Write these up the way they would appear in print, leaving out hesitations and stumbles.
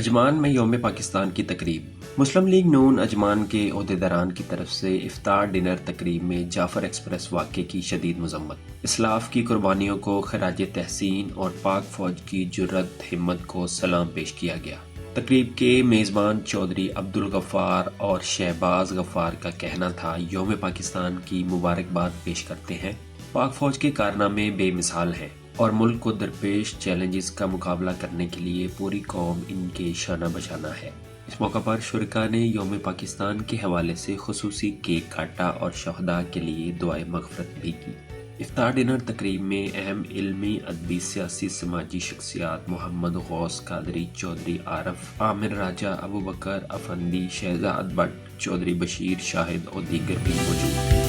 عجمان میں یوم پاکستان کی تقریب۔ مسلم لیگ نون عجمان کے عہدیداران کی طرف سے افطار ڈنر تقریب میں جعفر ایکسپریس واقعے کی شدید مذمت، اسلاف کی قربانیوں کو خراج تحسین اور پاک فوج کی جرأت ہمت کو سلام پیش کیا گیا۔ تقریب کے میزبان چودھری عبدالغفار اور شہباز غفار کا کہنا تھا، یوم پاکستان کی مبارکباد پیش کرتے ہیں۔ پاک فوج کے کارنامے بے مثال ہیں اور ملک کو درپیش چیلنجز کا مقابلہ کرنے کے لیے پوری قوم ان کے شانہ بشانہ ہے۔ اس موقع پر شرکاء نے یوم پاکستان کے حوالے سے خصوصی کیک کاٹا اور شہداء کے لیے دعائے مغفرت بھی کی۔ افطار ڈنر تقریب میں اہم علمی، ادبی، سیاسی، سماجی شخصیات محمد غوث قادری، چودھری عارف، عامر راجہ، ابوبکر افندی، شہزاد بٹ، چودھری بشیر شاہد اور دیگر بھی موجود تھے۔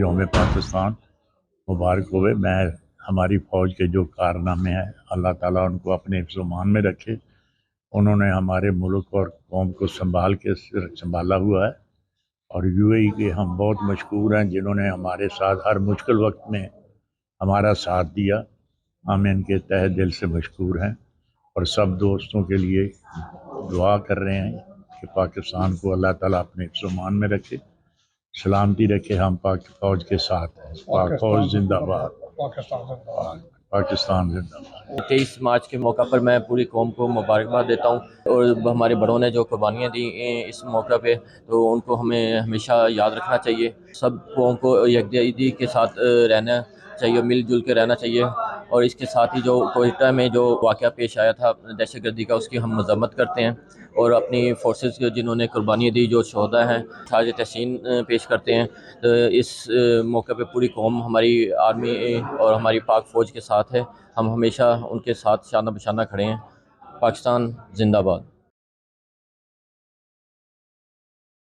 یوم پاکستان مبارک ہوئے۔ میں ہماری فوج کے جو کارنامے ہیں، اللہ تعالیٰ ان کو اپنے حفظ و امان میں رکھے۔ انہوں نے ہمارے ملک اور قوم کو سنبھالا ہوا ہے، اور یو اے ای کے ہم بہت مشکور ہیں جنہوں نے ہمارے ساتھ ہر مشکل وقت میں ہمارا ساتھ دیا۔ ہم ان کے تہہ دل سے مشکور ہیں اور سب دوستوں کے لیے دعا کر رہے ہیں کہ پاکستان کو اللہ تعالیٰ اپنے حفظ و امان میں رکھے، سلامتی رکھے۔ ہم پاک فوج کے ساتھ ہیں۔ پاک فوج زندہ باد، پاکستان زندہ باد۔ 23 مارچ کے موقع پر میں پوری قوم کو مبارکباد دیتا ہوں، اور ہمارے بڑوں نے جو قربانیاں دی اس موقع پہ، تو ان کو ہمیں ہمیشہ یاد رکھنا چاہیے۔ سب قوم کو یکجہتی کے ساتھ رہنا چاہیے، مل جل کے رہنا چاہیے، اور اس کے ساتھ ہی جو کوئٹہ میں جو واقعہ پیش آیا تھا دہشت گردی کا، اس کی ہم مذمت کرتے ہیں، اور اپنی فورسز جنہوں نے قربانیاں دی، جو شہداء ہیں، خراج تحسین پیش کرتے ہیں۔ تو اس موقع پہ پوری قوم ہماری آرمی اور ہماری پاک فوج کے ساتھ ہے۔ ہم ہمیشہ ان کے ساتھ شانہ بشانہ کھڑے ہیں۔ پاکستان زندہ باد۔